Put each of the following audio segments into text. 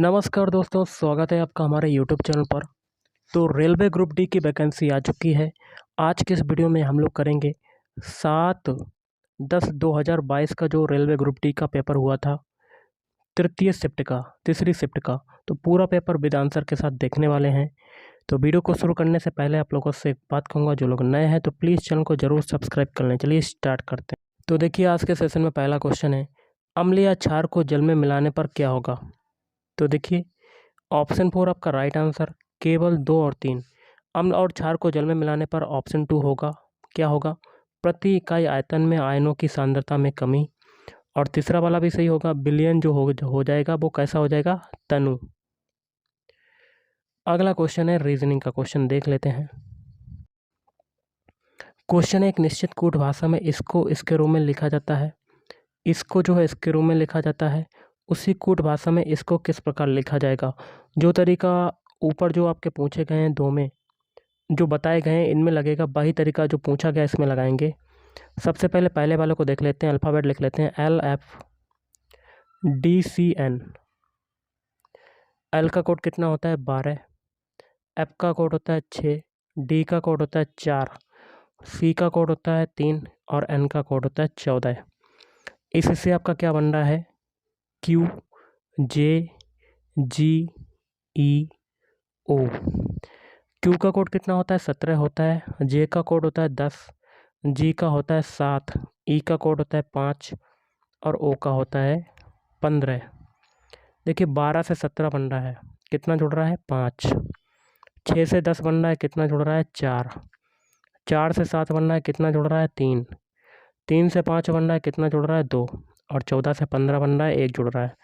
नमस्कार दोस्तों, स्वागत है आपका हमारे यूट्यूब चैनल पर। तो रेलवे ग्रुप डी की वैकेंसी आ चुकी है। आज के इस वीडियो में हम लोग करेंगे 7/10/2022 का जो रेलवे ग्रुप डी का पेपर हुआ था, तीसरी शिफ्ट का। तो पूरा पेपर विद आंसर के साथ देखने वाले हैं। तो वीडियो को शुरू करने से पहले आप लोगों से एक बात कहूँगा, जो लोग नए हैं तो प्लीज़ चैनल को ज़रूर सब्सक्राइब कर लें। चलिए स्टार्ट करते हैं। तो देखिए, आज के सेशन में पहला क्वेश्चन है, अम्ल या क्षार को जल में मिलाने पर क्या होगा। तो देखिए, ऑप्शन 4 आपका राइट आंसर, केवल 2 और 3। अम्ल और क्षार को जल में मिलाने पर ऑप्शन 2 होगा, क्या होगा, प्रति इकाई आयतन में आयनों की सांद्रता में कमी। और तीसरा वाला भी सही होगा, बिलियन जो हो जाएगा वो कैसा हो जाएगा, तनु। अगला क्वेश्चन है रीजनिंग का क्वेश्चन, देख लेते हैं। क्वेश्चन है, एक निश्चित कूट भाषा में इसको इसके रूप में लिखा जाता है। इसको जो है इसके रूप में लिखा जाता है, उसी कूट भाषा में इसको किस प्रकार लिखा जाएगा। जो तरीका ऊपर जो आपके पूछे गए हैं, दो में जो बताए गए हैं इनमें लगेगा, वही तरीका जो पूछा गया इसमें लगाएंगे। सबसे पहले पहले वाले को देख लेते हैं, अल्फ़ाबेट लिख लेते हैं, LFDCN। एल का कोड कितना होता है, 12। एफ का कोड होता है 6। डी का कोड होता है 4। सी का कोड होता है 3 और एन का कोड होता है 14। इससे आपका क्या बन रहा है, QJGEO। क्यू का कोड कितना होता है, 17 होता है। जे का कोड होता है 10। जी का होता है 7। ई का कोड होता है 5 और ओ का होता है 15। देखिए, 12 से 17 बन रहा है, कितना जुड़ रहा है, 5। 6 से 10 बन रहा है, कितना जुड़ रहा है, 4। 4 से 7 बन रहा है, कितना जुड़ रहा है, 3। 3 से 5 बन रहा है, कितना जुड़ रहा है, 2। और 14 से 15 बन रहा है, 1 जुड़ रहा है।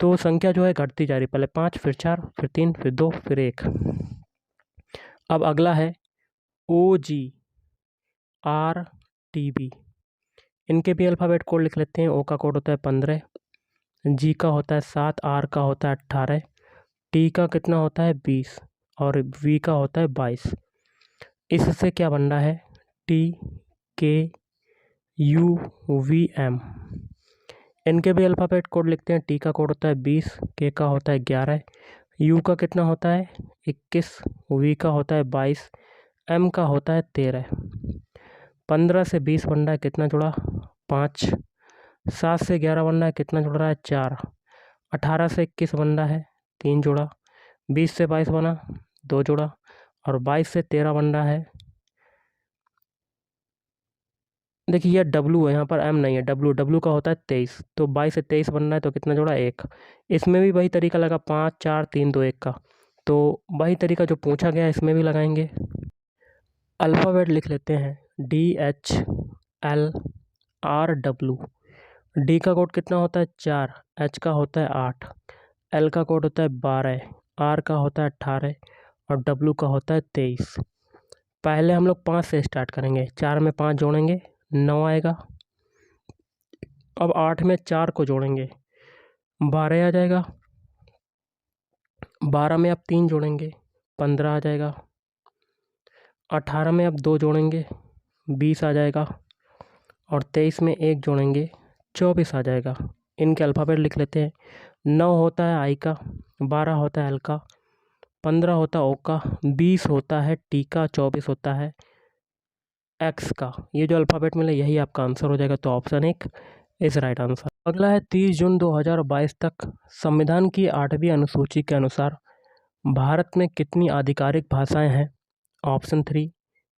तो संख्या जो है घटती जा रही, पहले 5, फिर 4, फिर 3, फिर 2, फिर 1। अब अगला है OGRTB। इनके भी अल्फ़ाबेट कोड लिख लेते हैं। ओ का कोड होता है 15। जी का होता है 7। आर का होता है 18। टी का कितना होता है, 20 और वी का होता है 22। इससे क्या बन रहा है, TKUVM। इनके भी अल्फ़ाबेट कोड लिखते हैं। टी का कोड होता है 20, के का होता है 11, यू का कितना होता है 21, वी का होता है 22, एम का होता है 13। 15 से 20 बन रहा है, कितना जुड़ा, 5। 7 से 11 बन रहा है, कितना जुड़ रहा है, 4। 18 से 21 बन रहा है, 3 जुड़ा। 20 से 22 बना, 2 जुड़ा। और 22 से 13 बन रहा है, देखिए यह डब्लू है, यहाँ पर एम नहीं है, डब्लू का होता है 23। तो 22 से 23 बन रहा है, तो कितना जुड़ा, 1। इसमें भी वही तरीका लगा, 5 4 3 2 1 का। तो वही तरीका जो पूछा गया इसमें भी लगाएंगे। अल्फ़ाबेट लिख लेते हैं, DHLRW। डी का कोड कितना होता है, 4। एच का होता है 8। एल का कोड होता है 12। आर का होता है 18 और डब्लू का होता है 23। पहले हम लोग 5 से स्टार्ट करेंगे, 4 में 5 जोड़ेंगे, 9 आएगा। अब 8 में 4 को जोड़ेंगे, 12 आ जाएगा। 12 में अब 3 जोड़ेंगे, 15 आ जाएगा। 18 में अब 2 जोड़ेंगे, 20 आ जाएगा। और 23 में 1 जोड़ेंगे, 24 आ जाएगा। इनके अल्फ़ाबेट लिख लेते हैं। 9 होता है आई का, 12 होता है एल का, 15 होता है ओ का, 20 होता है टी का, 24 होता है एक्स का। ये जो अल्फ़ाबेट मिले यही आपका आंसर हो जाएगा। तो ऑप्शन 1 इज राइट आंसर। अगला है, 30 जून 2022 तक संविधान की 8वीं अनुसूची के अनुसार भारत में कितनी आधिकारिक भाषाएं हैं। ऑप्शन 3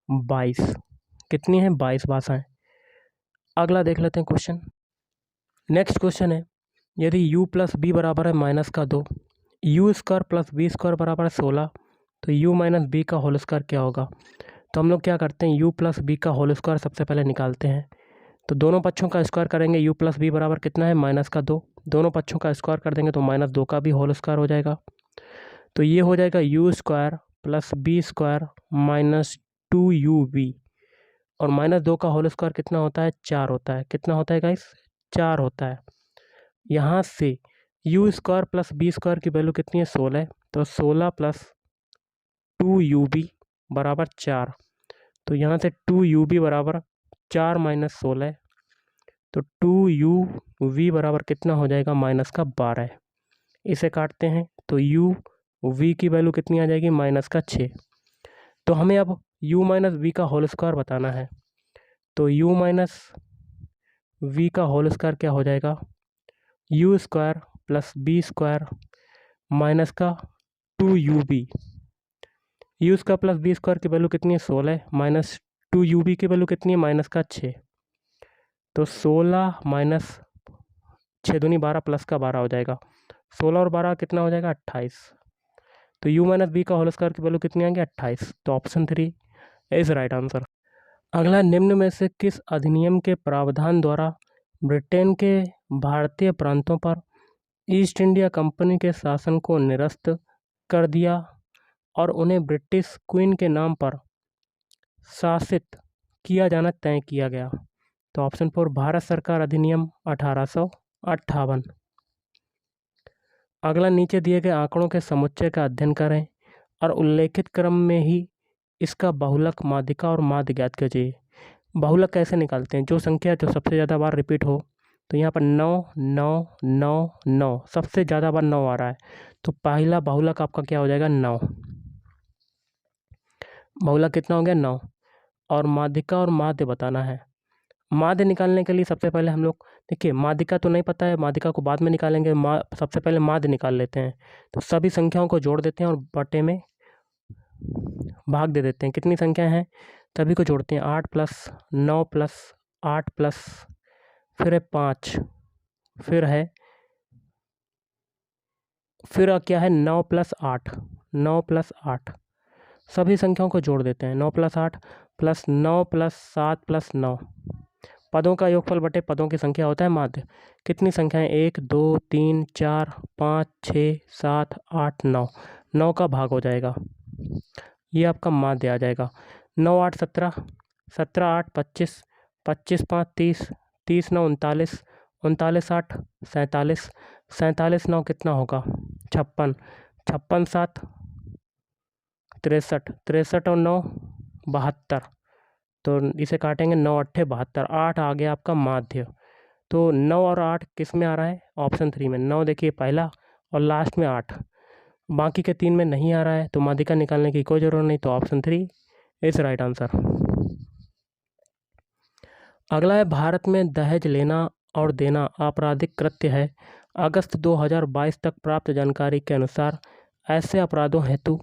22। कितनी हैं, 22 भाषाएं। अगला देख लेते हैं क्वेश्चन। नेक्स्ट क्वेश्चन है, यदि u प्लस बी बराबर है माइनस का 2, u square plus b square बराबर है 16, तो u माइनस बी का होल स्क्वायर क्या होगा। तो हम लोग क्या करते हैं, u प्लस बी का होल स्क्वायर सबसे पहले निकालते हैं। तो दोनों पक्षों का स्क्वायर करेंगे, u प्लस बी बराबर कितना है, माइनस का 2। दोनों पक्षों का स्क्वायर कर देंगे तो माइनस 2 का भी होल स्क्वायर हो जाएगा। तो ये हो जाएगा u square plus b square minus 2ub। और माइनस 2 का होल स्क्वायर कितना होता है, 4 होता है। कितना होता है गाइस, 4 होता है। यहाँ से u square plus b square की वैल्यू कितनी है, 16। तो 16 प्लस 2ub बराबर 4। तो यहाँ से 2ub बराबर 4 माइनस 16। तो 2uv बराबर कितना हो जाएगा, माइनस का 12। इसे काटते हैं तो u v की वैल्यू कितनी आ जाएगी, -6। तो हमें अब u माइनस वी का होल स्क्वायर बताना है। तो u माइनस वी का होल स्क्वायर क्या हो जाएगा, u square plus b square minus का 2ub। u square plus b square की वैल्यू कितनी है, 16, माइनस 2ub की वैल्यू कितनी है, -6। तो 16 माइनस 6 दूनी 12 प्लस का 12 हो जाएगा। 16 और 12 कितना हो जाएगा, 28। तो u माइनस बी का होल स्क्वायर की वैल्यू कितनी आएगी, 28। तो ऑप्शन 3 इज राइट आंसर। अगला, निम्न में से किस अधिनियम के प्रावधान द्वारा ब्रिटेन के भारतीय प्रांतों पर ईस्ट इंडिया कंपनी के शासन को निरस्त कर दिया और उन्हें ब्रिटिश क्वीन के नाम पर शासित किया जाना तय किया गया। तो ऑप्शन 4 भारत सरकार अधिनियम 1858। अगला, नीचे दिए गए आंकड़ों के समुच्चय का अध्ययन करें और उल्लेखित क्रम में ही इसका बहुलक, माध्यिका और माध्य ज्ञात कीजिए। बहुलक कैसे निकालते हैं, जो संख्या जो सबसे ज़्यादा बार रिपीट हो। तो यहाँ पर 9 9 9 9 सबसे ज़्यादा बार 9 आ रहा है, तो पहला बहुलक आपका क्या हो जाएगा, 9। बहुलक कितना हो गया, 9। और माध्यिका और माध्य बताना है। माध्य निकालने के लिए सबसे पहले हम लोग, देखिए माध्यिका तो नहीं पता है, माध्यिका को बाद में निकालेंगे, सबसे पहले माध्य निकाल लेते हैं। तो सभी संख्याओं को जोड़ देते हैं और बटे में भाग दे देते हैं। कितनी संख्या हैं, सभी को जोड़ते हैं। 8 प्लस 9 प्लस 8 प्लस फिर है 5, फिर क्या है 9 प्लस 8, 9 प्लस 8। सभी संख्याओं को जोड़ देते हैं। 9 प्लस 8 प्लस 9 प्लस 7 प्लस 9, पदों का योगफल बटे पदों की संख्या होता है माध्य। कितनी संख्याएं, 1 2 3 4 5 6 7 8 9, 9 का भाग हो जाएगा, ये आपका माध्य आ जाएगा। 9 8 17, 17 8 25, 25 5 30, 30 9 39, 39 8 47, 47 9 कितना होगा, 56, 56 7 63, 63 और 9 72। तो इसे काटेंगे, 9 8 72, 8 आ गया आपका माध्य। तो 9 और 8 किस में आ रहा है, ऑप्शन 3 में। 9 देखिए पहला और लास्ट में 8, बाकी के 3 में नहीं आ रहा है, तो माध्यिका निकालने की कोई ज़रूरत नहीं। तो ऑप्शन 3 इज राइट आंसर। अगला है, भारत में दहेज लेना और देना आपराधिक कृत्य है। अगस्त 2022 तक प्राप्त जानकारी के अनुसार ऐसे अपराधों हेतु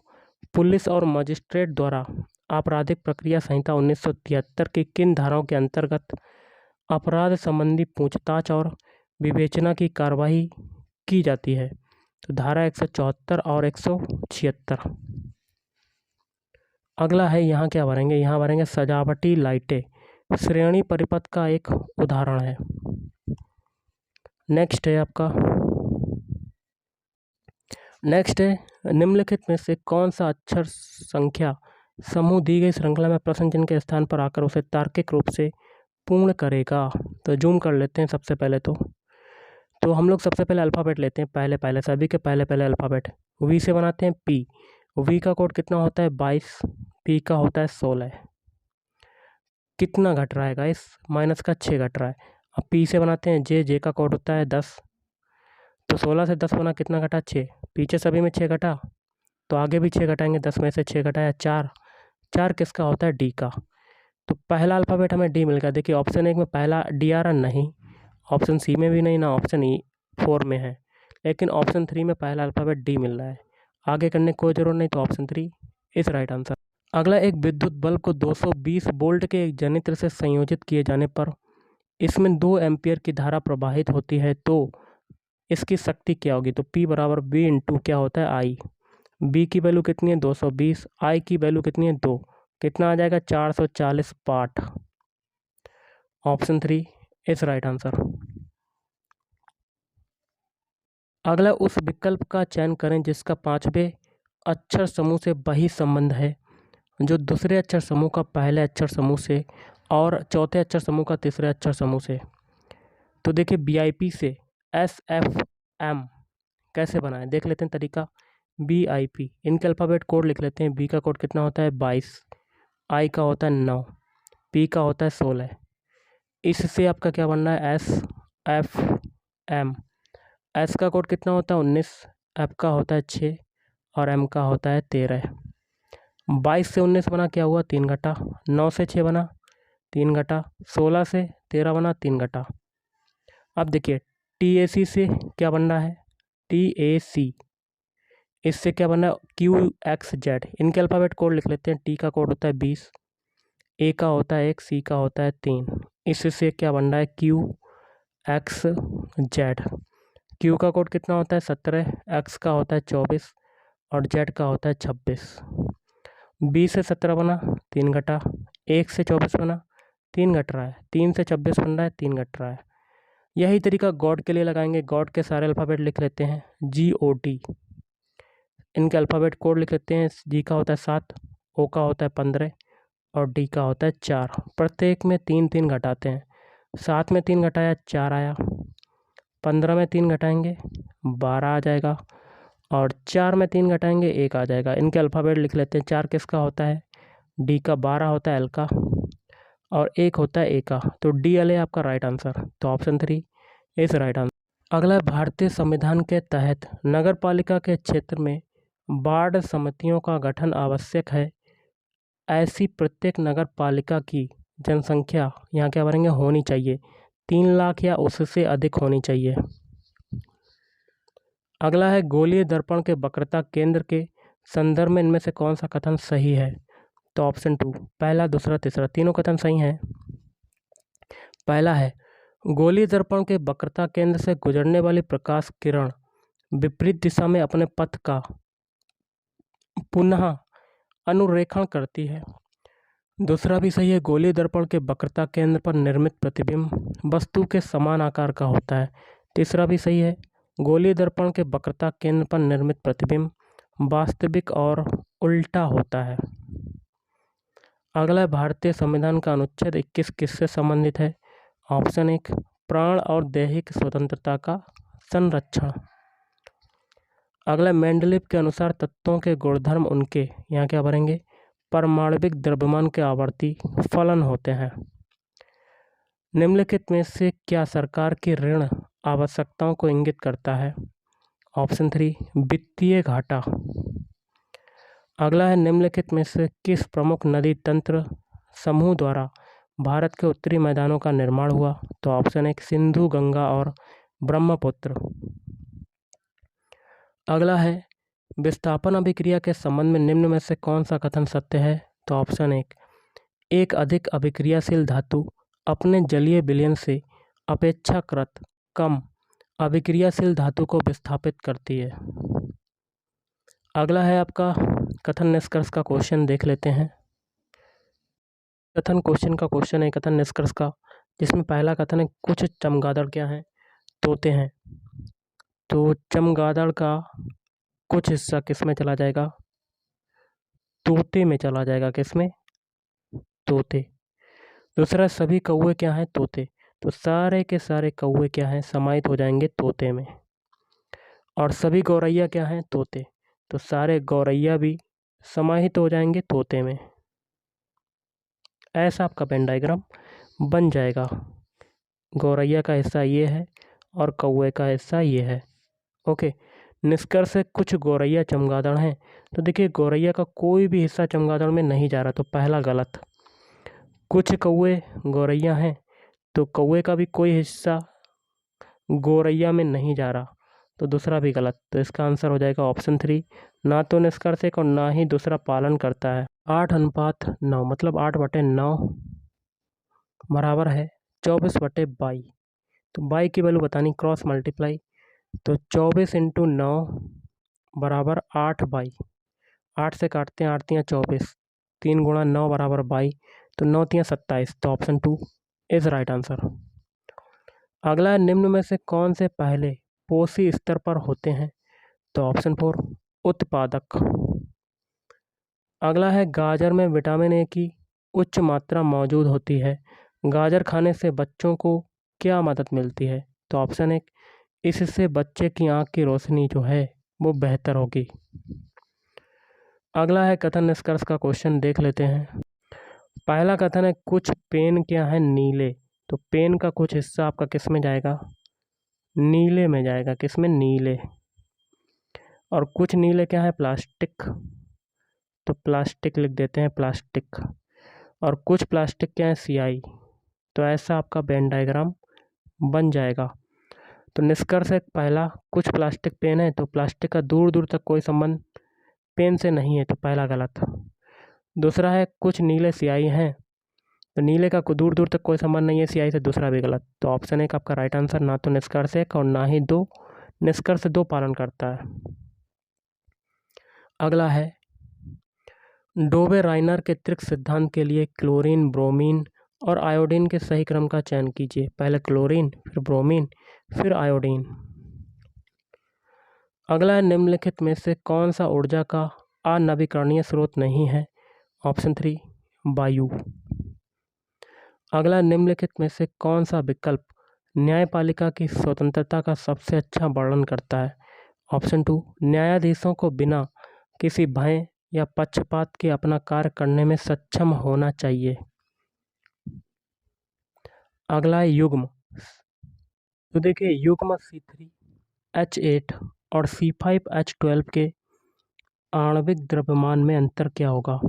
पुलिस और मजिस्ट्रेट द्वारा आपराधिक प्रक्रिया संहिता 1973 की किन धाराओं के अंतर्गत अपराध संबंधी पूछताछ और विवेचना की कार्रवाई की जाती है। तो धारा 174 और 176। अगला है, यहाँ क्या भरेंगे, यहाँ भरेंगे सजावटी लाइटें श्रेणी परिपथ का एक उदाहरण है। नेक्स्ट है आपका, नेक्स्ट है, निम्नलिखित में से कौन सा अक्षर संख्या समूह दी गई श्रृंखला में प्रश्न चिन्ह के स्थान पर आकर उसे तार्किक रूप से पूर्ण करेगा। तो जूम कर लेते हैं सबसे पहले। तो हम लोग सबसे पहले अल्फ़ाबेट लेते हैं, पहले सभी के पहले अल्फ़ाबेट। वी से बनाते हैं पी, वी का कोड कितना होता है 22, पी का होता है 16। कितना घट रहा है गाइस, -6 घट रहा है। अब पी से बनाते हैं जे, जे का कोड होता है 10। तो 16 से 10 बना, कितना घटा 6, पीछे सभी में 6 घटा, तो आगे भी 6 घटाएंगे, 10 में से 6 घटाया 4, 4 किसका होता है, डी का। तो पहला अल्फ़ाबेट हमें डी मिल गया। देखिए ऑप्शन 1 में पहला डी आ रहा नहीं, ऑप्शन सी में भी नहीं, ना ऑप्शन ई 4 में है, लेकिन ऑप्शन 3 में पहला अल्फ़ाबेट डी मिल रहा है। आगे करने की कोई ज़रूरत नहीं, तो ऑप्शन 3 इज राइट आंसर। अगला, एक विद्युत बल्ब को 220 वोल्ट के एक जनित्र से संयोजित किए जाने पर इसमें 2 एम्पियर की धारा प्रवाहित होती है, तो इसकी शक्ति क्या होगी। तो P बराबर B इंटू क्या होता है I। B की वैल्यू कितनी है 220, I की वैल्यू कितनी है 2, कितना आ जाएगा 440 watt. Option 3 is right answer. अगला, उस विकल्प का चयन करें जिसका 5वें अक्षर समूह से वही संबंध है जो दूसरे अक्षर समूह का पहले अक्षर समूह से और चौथे अक्षर समूह का तीसरे अक्षर समूह से। तो देखिए BIP से SFM कैसे बनाएं, देख लेते हैं तरीका। BIP, इनके अल्फ़ाबेट कोड लिख लेते हैं। B का कोड कितना होता है 22, I का होता है 9, P का होता है 16। इससे आपका क्या बनना है SFM। एस का कोड कितना होता है 19, एफ का होता है 6 और एम का होता है 13। 22 से 19 बना क्या हुआ 3 घटा, 9 से 6 बना 3 घटा, 16 से 13 बना 3 घटा। अब देखिए TAC से क्या बन रहा है TAC, इससे क्या बन रहा है QXZ। इनके अल्फ़ाबेट कोड लिख लेते हैं। टी का कोड होता है 20, ए का होता है 1, सी का होता है 3। इससे क्या बन रहा है QXZ। क्यू का कोड कितना होता है 17, एक्स का होता है 24 और जेड का होता है 26। 20 से 17 बना 3 घटा, 1 से 24 बना 3 घट रहा है, 3 से 26 बन रहा है 3 घट रहा है। यही तरीका गॉड के लिए लगाएंगे। गॉड के सारे अल्फ़ाबेट लिख लेते हैं GOD। इनके अल्फ़ाबेट कोड लिख लेते हैं। जी का होता है 7, ओ का होता है 15 और डी का होता है 4। प्रत्येक में 3 3 घटाते हैं। 7 में 3 घटाया 4 आया, 15 में 3 घटाएंगे 12 आ जाएगा और 4 में 3 घटाएंगे 1 आ जाएगा। इनके अल्फ़ाबेट लिख लेते हैं। 4 किसका होता है डी का, 12 होता है एल का और 1 होता है ए का। तो डी एल है आपका राइट आंसर। तो ऑप्शन 3 इज राइट आंसर। अगला है भारतीय संविधान के तहत नगर पालिका के क्षेत्र में वार्ड समितियों का गठन आवश्यक है। ऐसी प्रत्येक नगर पालिका की जनसंख्या यहाँ क्या भरेंगे होनी चाहिए 3 लाख या उससे अधिक होनी चाहिए। अगला है गोलीय दर्पण के वक्रता केंद्र के संदर्भ में इनमें से कौन सा कथन सही है। तो ऑप्शन 2 पहला, दूसरा, तीसरा तीनों कथन सही हैं। पहला है गोलीय दर्पण के वक्रता केंद्र से गुजरने वाली प्रकाश किरण विपरीत दिशा में अपने पथ का पुनः अनुरेखण करती है। दूसरा भी सही है, गोलीय दर्पण के वक्रता केंद्र पर निर्मित प्रतिबिंब वस्तु के समान आकार का होता है। तीसरा भी सही है, गोलीय दर्पण के वक्रता केंद्र पर निर्मित प्रतिबिंब वास्तविक और उल्टा होता है। अगला भारतीय संविधान का अनुच्छेद 21 किससे संबंधित है। ऑप्शन 1 प्राण और दैहिक स्वतंत्रता का संरक्षण। अगला मेंडलीव के अनुसार तत्वों के गुणधर्म उनके यहाँ क्या भरेंगे परमाणविक द्रव्यमान के आवर्ती फलन होते हैं। निम्नलिखित में से क्या सरकार की ऋण आवश्यकताओं को इंगित करता है। ऑप्शन 3 वित्तीय घाटा। अगला है निम्नलिखित में से किस प्रमुख नदी तंत्र समूह द्वारा भारत के उत्तरी मैदानों का निर्माण हुआ। तो ऑप्शन 1 सिंधु, गंगा और ब्रह्मपुत्र। अगला है विस्थापन अभिक्रिया के संबंध में निम्न में से कौन सा कथन सत्य है। तो ऑप्शन 1 एक अधिक अभिक्रियाशील धातु अपने जलीय विलयन से अपेक्षाकृत कम अभिक्रियाशील धातु को विस्थापित करती है। अगला है आपका कथन निष्कर्ष का क्वेश्चन, देख लेते हैं। कथन क्वेश्चन का क्वेश्चन है कथन निष्कर्ष का, जिसमें पहला कथन है कुछ चमगादड़ क्या हैं तोते हैं। तो चमगादड़ का कुछ हिस्सा किस में चला जाएगा तोते में चला जाएगा। किस में तोते। दूसरा सभी कौवे क्या हैं तोते, तो सारे के सारे कौवे क्या हैं समाहित हो जाएंगे तोते में। और सभी गौरैया क्या हैं तोते, तो सारे गौरैया भी समाहित हो जाएंगे तोते में। ऐसा आपका पेन डायग्राम बन जाएगा। गौरैया का हिस्सा ये है और कौवे का हिस्सा ये है। ओके, निष्कर्ष है कुछ गौरैया चमगादड़ हैं। तो देखिए गौरैया का कोई भी हिस्सा चमगादड़ में नहीं जा रहा, तो पहला गलत। कुछ कौवे गौरैया हैं, तो कौवे का भी कोई हिस्सा गौरैया में नहीं जा रहा, तो दूसरा भी गलत। तो इसका आंसर हो जाएगा ऑप्शन 3, ना तो निष्कर्ष एक और ना ही दूसरा पालन करता है। 8:9 मतलब 8/9 बराबर है 24/22। तो 22 की वैल्यू बतानी, क्रॉस मल्टीप्लाई। तो 24 × 9 बराबर 8/22। 8 से काटते हैं 8 × 24, 3 × 9 बराबर 22, तो 9 × 27। तो ऑप्शन 2 इज राइट आंसर। अगला निम्न में से कौन से पहले पोषी स्तर पर होते हैं। तो ऑप्शन 4 उत्पादक। अगला है गाजर में विटामिन ए की उच्च मात्रा मौजूद होती है, गाजर खाने से बच्चों को क्या मदद मिलती है। तो ऑप्शन 1 इससे बच्चे की आँख की रोशनी जो है वो बेहतर होगी। अगला है कथन निष्कर्ष का क्वेश्चन, देख लेते हैं। पहला कथन है कुछ पेन क्या है नीले, तो पेन का कुछ हिस्सा आपका किस में जाएगा नीले में जाएगा, किसमें, नीले। और कुछ नीले क्या है, प्लास्टिक, तो प्लास्टिक लिख देते हैं, प्लास्टिक। और कुछ प्लास्टिक क्या है, स्याही। तो ऐसा आपका वेन डायग्राम बन जाएगा। तो निष्कर्ष है पहला, कुछ प्लास्टिक पेन है तो प्लास्टिक का दूर दूर तक कोई संबंध पेन से नहीं है, तो पहला गलत। दूसरा है कुछ नीले स्याही हैं तो नीले का दूर दूर तक कोई संबंध नहीं है स्याही से, दूसरा भी गलत। तो ऑप्शन 1 आपका राइट आंसर, ना तो निष्कर्ष 1 और ना ही 2, निष्कर्ष 2 पालन करता है। अगला है, डोबे राइनर के त्रिक सिद्धांत के लिए क्लोरीन, ब्रोमीन और आयोडीन के सही क्रम का चयन कीजिए। पहले क्लोरीन, फिर ब्रोमीन, फिर आयोडीन। अगला है, निम्नलिखित में से कौन सा ऊर्जा का अनवीकरणीय स्रोत नहीं है। ऑप्शन 3 वायु। अगला, निम्नलिखित में से कौन सा विकल्प न्यायपालिका की स्वतंत्रता का सबसे अच्छा वर्णन करता है। ऑप्शन 2 न्यायाधीशों को बिना किसी भय या पक्षपात के अपना कार्य करने में सक्षम होना चाहिए। अगला है युग्म। तो देखिए युग्म C3H8 और C5H12 के आणविक द्रव्यमान में अंतर क्या होगा।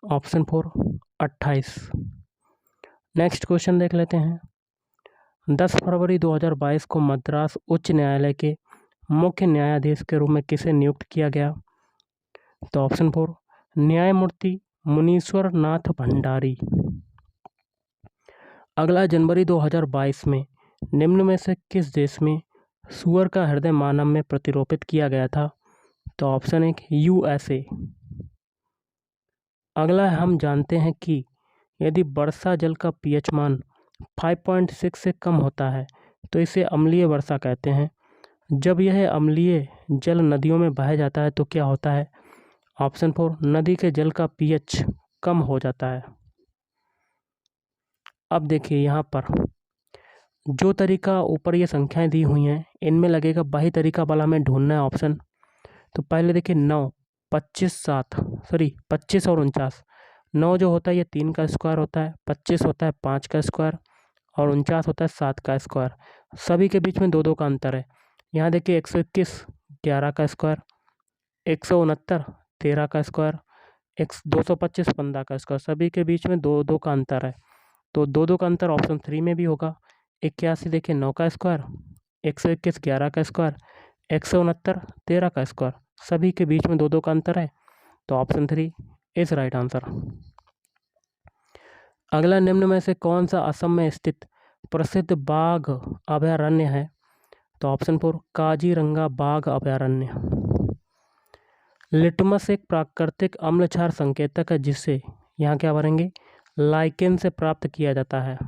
ऑप्शन 4 28। नेक्स्ट क्वेश्चन देख लेते हैं। 10 फरवरी 2022 को मद्रास उच्च न्यायालय के मुख्य न्यायाधीश के रूप में किसे नियुक्त किया गया। तो ऑप्शन 4 न्यायमूर्ति मुनीश्वर नाथ भंडारी। अगला, जनवरी 2022 में निम्न में से किस देश में सूअर का हृदय मानव में प्रतिरोपित किया गया था। तो ऑप्शन 1 USA। अगला, हम जानते हैं कि यदि वर्षा जल का pH मान 5.6 से कम होता है तो इसे अम्लीय वर्षा कहते हैं। जब यह अम्लीय जल नदियों में बह जाता है तो क्या होता है। ऑप्शन 4 नदी के जल का pH कम हो जाता है। अब देखिए यहाँ पर जो तरीका ऊपर ये संख्याएं दी हुई हैं इनमें लगेगा वही तरीका वाला हमें ढूंढना है ऑप्शन। तो पहले देखिए 9, 25 और 49। 9 जो होता है ये 3 का स्क्वायर होता है, 25 होता है 5 का स्क्वायर और 49 होता है 7 का स्क्वायर। सभी के बीच में 2-2 का अंतर है। यहाँ देखिए 121 11 का स्क्वायर, 169 13 का स्क्वायर, 225 15 का स्क्वायर। सभी के बीच में 2-2 का अंतर है, तो 2-2 का अंतर ऑप्शन 3 में भी होगा। 81 देखिए 9 का स्क्वायर, 121 11 का स्क्वायर, 169 13 का स्क्वायर। सभी के बीच में 2-2 का अंतर है, तो ऑप्शन 3 इज राइट आंसर। अगला, निम्न में से कौन सा असम में स्थित प्रसिद्ध बाघ अभयारण्य है। तो ऑप्शन 4 काजीरंगा बाघ अभयारण्य। लिटमस एक प्राकृतिक अम्ल क्षार संकेतक है जिसे यहाँ क्या भरेंगे, लाइकेन से प्राप्त किया जाता है।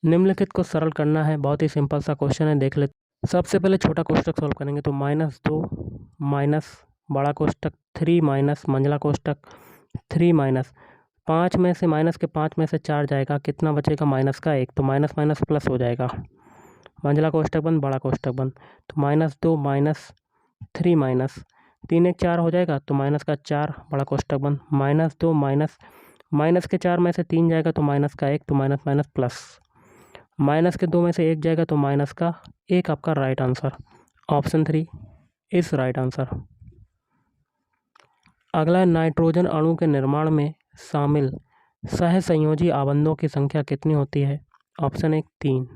निम्नलिखित को सरल करना है, बहुत ही सिंपल सा क्वेश्चन है, देख लेते। सबसे पहले छोटा कोष्टक सॉल्व करेंगे तो -2 माइनस बड़ा कोष्टक 3 माइनस मंझला कोष्टक 3 माइनस 5 में से माइनस के 5 में से 4 जाएगा, कितना बचेगा, -1। तो माइनस माइनस प्लस हो जाएगा, मंझला कोष्टक बंद बड़ा कोष्टक बंद। तो -2 माइनस 3 माइनस 3 1 4 हो जाएगा, तो माइनस का 4 बड़ा कोष्टक बंद, -2 माइनस के 4 में से 3 जाएगा तो माइनस का 1, तो माइनस माइनस प्लस, माइनस के 2 में से 1 जाएगा तो माइनस का 1 आपका right answer. Option 3 is right answer. अगला, नाइट्रोजन अणु के निर्माण में शामिल सहसंयोजी आबंधों की संख्या कितनी होती है। ऑप्शन 1 3।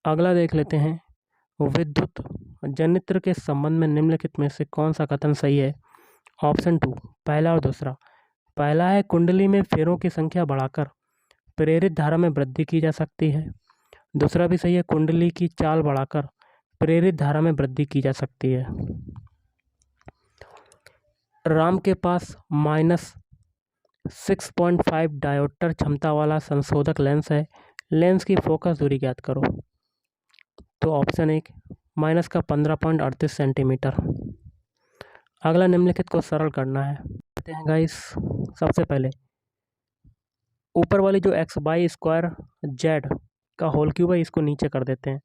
अगला देख लेते हैं, विद्युत जनित्र के संबंध में निम्नलिखित में से कौन सा कथन सही है। ऑप्शन 2 पहला और दूसरा। पहला है कुंडली में फेरों की संख्या बढ़ाकर प्रेरित धारा में वृद्धि की जा सकती है। दूसरा भी सही है, कुंडली की चाल बढ़ाकर प्रेरित धारा में वृद्धि की जा सकती है। राम के पास -6.5 डायोप्टर क्षमता वाला संशोधक लेंस है, लेंस की फोकस दूरी ज्ञात करो। तो ऑप्शन 1 -15.38 सेंटीमीटर। अगला, निम्नलिखित को सरल करना है, कहते हैं गाइस। सबसे पहले ऊपर वाली जो x/² z का होल क्यूब है इसको नीचे कर देते हैं,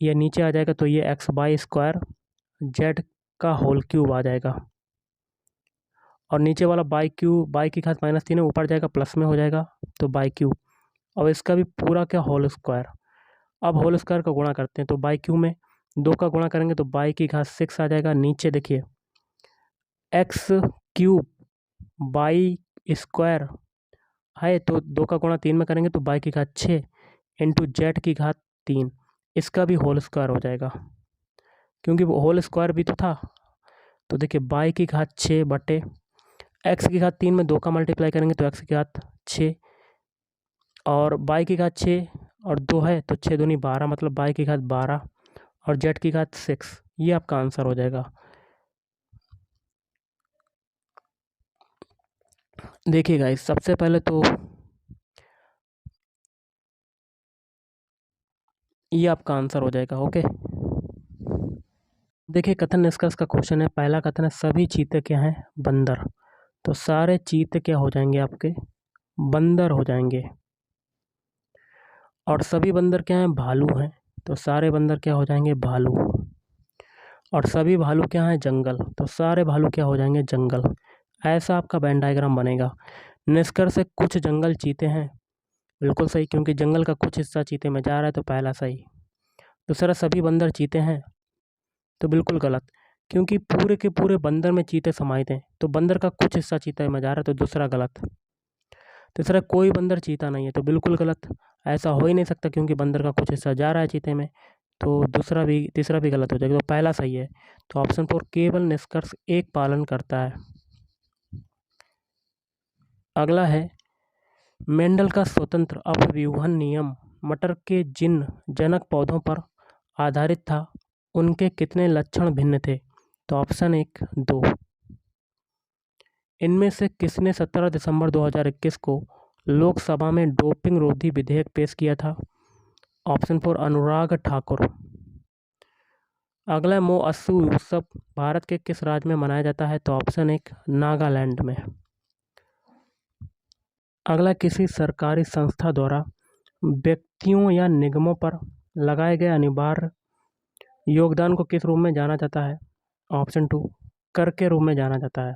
ये नीचे आ जाएगा, तो ये x/² z का होल क्यूब आ जाएगा। और नीचे वाला बाई की घात -3 है, ऊपर जाएगा प्लस में हो जाएगा, तो बाई क्यूब। और इसका भी पूरा क्या होल स्क्वायर, अब होल स्क्वायर का गुणा करते हैं तो बाई क्यू में 2 का गुणा करेंगे तो बाई की घात 6 आ जाएगा। नीचे देखिए एक्स क्यूब बाई स्क्वायर है तो 2 का गुणा 3 में करेंगे तो बाई की घात 6 इंटू जेड की घात 3, इसका भी होल स्क्वायर हो जाएगा क्योंकि वो होल स्क्वायर भी तो था। तो देखिए बाई की घात 6 बटे एक्स की घात 3 में 2 का मल्टीप्लाई करेंगे तो एक्स की घात 6 और बाई की घात 6 और 2 है तो 6 दूनी 12 मतलब बाई की घात 12 और जेड की घात 6, ये आपका आंसर हो जाएगा। देखिए गाइस सबसे पहले तो ये आपका आंसर हो जाएगा। ओके, देखिए कथन निष्कर्ष का क्वेश्चन है। पहला कथन है सभी चीते क्या हैं? बंदर। तो सारे चीते क्या हो जाएंगे? आपके बंदर हो जाएंगे। और सभी बंदर क्या हैं? भालू हैं। तो सारे बंदर क्या हो जाएंगे? भालू। और सभी भालू क्या हैं? जंगल। तो सारे भालू क्या हो जाएंगे? जंगल। ऐसा आपका वेन डायग्राम बनेगा। निष्कर्ष से कुछ जंगल चीते हैं, बिल्कुल सही, क्योंकि जंगल का कुछ हिस्सा चीते में जा रहा है तो पहला सही। दूसरा सभी बंदर चीते हैं तो बिल्कुल गलत, क्योंकि पूरे के पूरे बंदर में चीते समाहित हैं तो बंदर का कुछ हिस्सा चीते में जा रहा है तो दूसरा गलत। तीसरा कोई बंदर चीता नहीं है तो बिल्कुल गलत, ऐसा हो ही नहीं सकता क्योंकि बंदर का कुछ हिस्सा जा रहा है चीते में, तो तीसरा भी गलत हो जाएगा। तो पहला सही है। तो ऑप्शन 4 केवल निष्कर्ष एक पालन करता है। अगला है मेंडल का स्वतंत्र अपव्यूहन नियम मटर के जिन जनक पौधों पर आधारित था उनके कितने लक्षण भिन्न थे? तो ऑप्शन 1 2। इनमें से किसने 17 दिसंबर 2021 को लोकसभा में डोपिंग रोधी विधेयक पेश किया था? ऑप्शन 4 अनुराग ठाकुर। अगला मोअत्सु उत्सव भारत के किस राज्य में मनाया जाता है? तो ऑप्शन 1 नागालैंड में। अगला किसी सरकारी संस्था द्वारा व्यक्तियों या निगमों पर लगाए गए अनिवार्य योगदान को किस रूप में जाना जाता है? ऑप्शन 2 कर के रूप में जाना जाता है।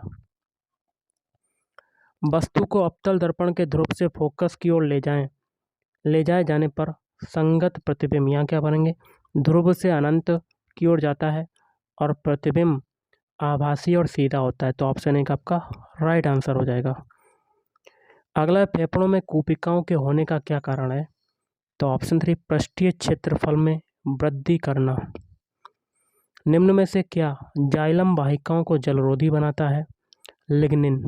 वस्तु को अवतल दर्पण के ध्रुव से फोकस की ओर ले जाए जाने पर संगत प्रतिबिंब, यहाँ क्या बनेंगे? ध्रुव से अनंत की ओर जाता है और प्रतिबिंब आभासी और सीधा होता है। तो ऑप्शन 1 आपका राइट आंसर हो जाएगा। अगला फेफड़ों में कूपिकाओं के होने का क्या कारण है? तो ऑप्शन 3 पृष्ठीय क्षेत्रफल में वृद्धि करना। निम्न में से क्या जाइलम वाहिकाओं को जलरोधी बनाता है? लिग्निन।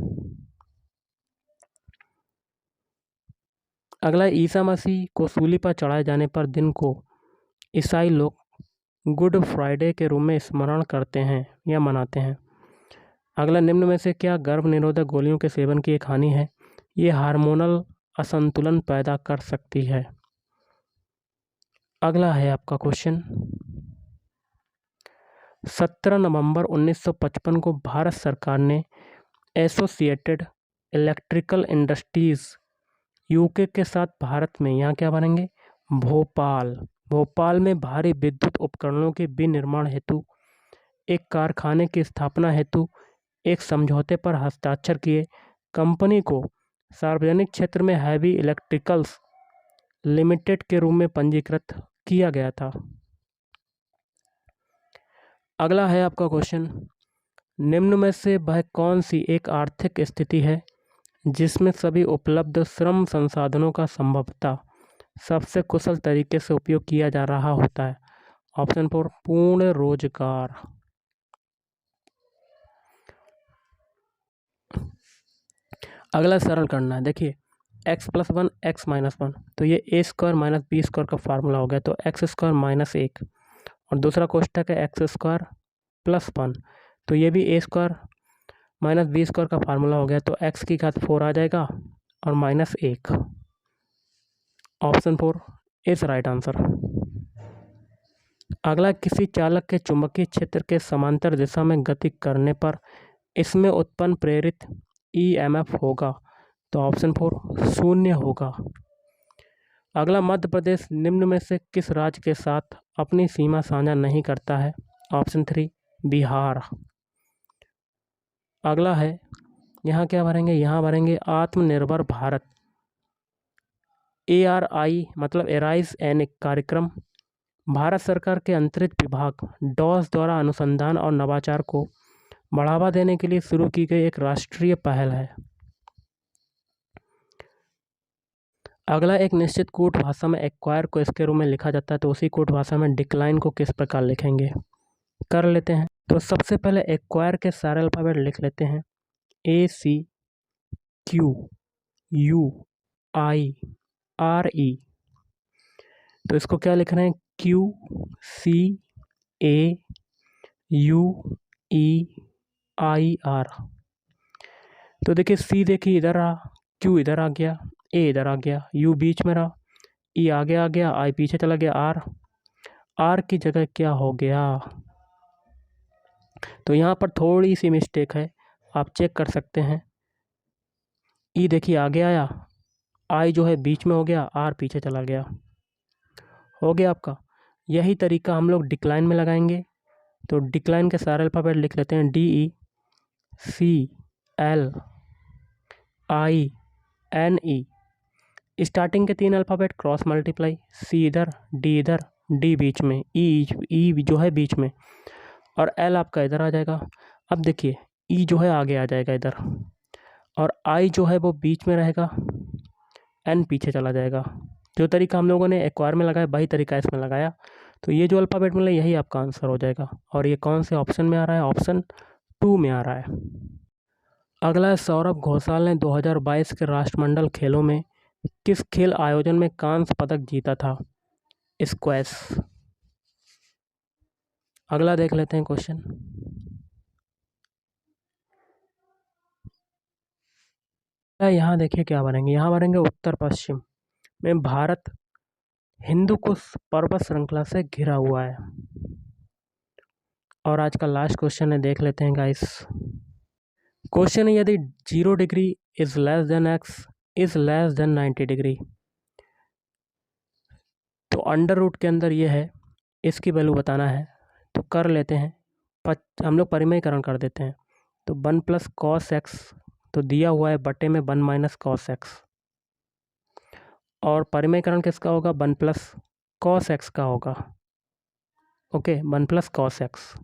अगला ईसा मसीह को सूली पर चढ़ाए जाने पर दिन को ईसाई लोग गुड फ्राइडे के रूप में स्मरण करते हैं या मनाते हैं। अगला निम्न में से क्या गर्भ निरोधक गोलियों के सेवन की एक हानि है? ये हार्मोनल असंतुलन पैदा कर सकती है। अगला है आपका क्वेश्चन 17 नवंबर 1955 को भारत सरकार ने एसोसिएटेड इलेक्ट्रिकल इंडस्ट्रीज यूके के साथ भारत में, यहाँ क्या बनेंगे? भोपाल में भारी विद्युत उपकरणों के विनिर्माण हेतु एक कारखाने की स्थापना हेतु एक समझौते पर हस्ताक्षर किए। कंपनी को सार्वजनिक क्षेत्र में हैवी इलेक्ट्रिकल्स लिमिटेड के रूप में पंजीकृत किया गया था। अगला है आपका क्वेश्चन निम्न में से वह कौन सी एक आर्थिक स्थिति है जिसमें सभी उपलब्ध श्रम संसाधनों का संभवतः सबसे कुशल तरीके से उपयोग किया जा रहा होता है? ऑप्शन 4 पूर्ण रोजगार। अगला सरल करना है। देखिए x+1 x-1, तो ये a square minus b square का फार्मूला हो गया, तो एक्स स्क्वायर माइनस 1 और दूसरा कोष्टक है एक्स स्क्वायर प्लस 1, तो ये भी a square minus b square का फार्मूला हो गया, तो x की घात 4 आ जाएगा और minus 1। Option 4 is right answer. अगला किसी चालक के चुंबकीय क्षेत्र के समांतर दिशा में गति करने पर इसमें उत्पन्न प्रेरित ईएमएफ होगा? तो ऑप्शन 4 0 होगा। अगला मध्य प्रदेश निम्न में से किस राज्य के साथ अपनी सीमा साझा नहीं करता है? ऑप्शन 3 बिहार। अगला है यहाँ क्या भरेंगे? यहाँ भरेंगे आत्मनिर्भर भारत ARI मतलब एराइज एन कार्यक्रम भारत सरकार के अंतरिक्ष विभाग डॉस द्वारा अनुसंधान और नवाचार को बढ़ावा देने के लिए शुरू की गई एक राष्ट्रीय पहल है। अगला एक निश्चित कूट भाषा में एक्वायर को इसके रूप में लिखा जाता है, तो उसी कूट भाषा में डिक्लाइन को किस प्रकार लिखेंगे कर लेते हैं। तो सबसे पहले एक्वायर के सारे अल्फ़ाबेट लिख लेते हैं, ACQUIRE। तो इसको क्या लिख रहे हैं, QCAUEIR। तो देखिए C देखिए इधर रहा, Q इधर आ गया, A इधर आ गया, U बीच में रहा, E आगे आ गया, I पीछे चला गया, R की जगह क्या हो गया। तो यहाँ पर थोड़ी सी मिस्टेक है, आप चेक कर सकते हैं। E देखिए आगे आया, I जो है बीच में हो गया, R पीछे चला गया, हो गया आपका। यही तरीका हम लोग डिक्लाइन में लगाएंगे। तो डिक्लाइन के सारे अल्फ़ाबेट लिख लेते हैं, DECLINE। स्टार्टिंग के 3 अल्फ़ाबेट क्रॉस मल्टीप्लाई, C इधर, D इधर, D बीच में, E जो है बीच में, और L आपका इधर आ जाएगा। अब देखिए E जो है आगे आ जाएगा इधर, और I जो है वो बीच में रहेगा, N पीछे चला जाएगा। जो तरीका हम लोगों ने एक्वायर में लगाया वही तरीका इसमें लगाया। तो ये जो अल्फ़ाबेट मिला यही आपका आंसर हो जाएगा। और ये कौन से ऑप्शन में आ रहा है, ऑप्शन 2 में आ रहा है। अगला है सौरभ घोषाल ने 2022 के राष्ट्रमंडल खेलों में किस खेल आयोजन में कांस्य पदक जीता था, स्क्वैश। अगला देख लेते हैं क्वेश्चन। यहाँ देखिए क्या बनेंगे, यहाँ बनेंगे उत्तर पश्चिम में भारत हिंदू कुश पर्वत श्रृंखला से घिरा हुआ है। और आज का लास्ट क्वेश्चन है, देख लेते हैं गाइस। क्वेश्चन है, यदि 0 degree is less than x is less than 90 degree, तो अंडर रूट के अंदर ये है, इसकी वैल्यू बताना है। तो कर लेते हैं, हम लोग परिमयीकरण कर देते हैं। तो 1 + cos x तो दिया हुआ है बटे में 1 - cos x, और परिमयीकरण किसका होगा, 1 + cos x का होगा। Okay, 1 + cos x।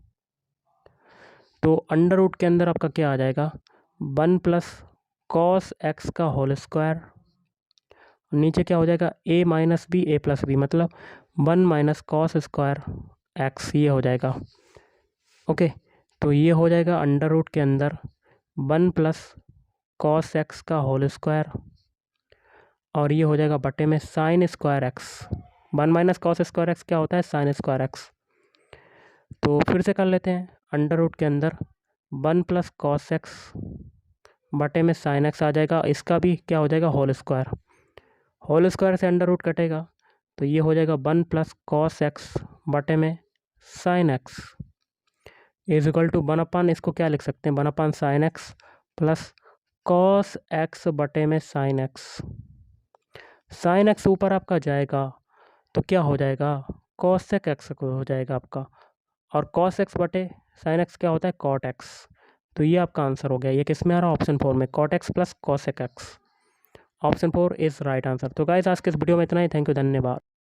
तो अंडर रूट के अंदर आपका क्या आ जाएगा, 1 + cos x का होल स्क्वायर, नीचे क्या हो जाएगा, a - b a + b, मतलब 1 - cos स्क्वायर x, ये हो जाएगा। ओके, तो ये हो जाएगा अंडर रूट के अंदर 1 + cos x का होल स्क्वायर, और ये हो जाएगा बटे में sin square x। 1 - cos square x क्या होता है, sin स्क्वायर x। तो फिर से कर लेते हैं, अंडर रूट के अंदर 1 + cos x बटे में sin x आ जाएगा, इसका भी क्या हो जाएगा, होल स्क्वायर। होल स्क्वायर से अंडर रूट कटेगा, तो ये हो जाएगा 1 + cos x बटे में sin x is equal to 1/, इसको क्या लिख सकते हैं, 1/sin x plus cos x बटे में sin x। sin x ऊपर आपका जाएगा तो क्या हो जाएगा, cosec x हो जाएगा आपका, और cos x बटे sin x क्या होता है, cot x। तो ये आपका आंसर हो गया। ये किस में आ रहा है, ऑप्शन 4 में, cot x plus cosec x। Option 4 is right answer. तो गाइस आज के इस वीडियो में इतना ही। थैंक यू, धन्यवाद।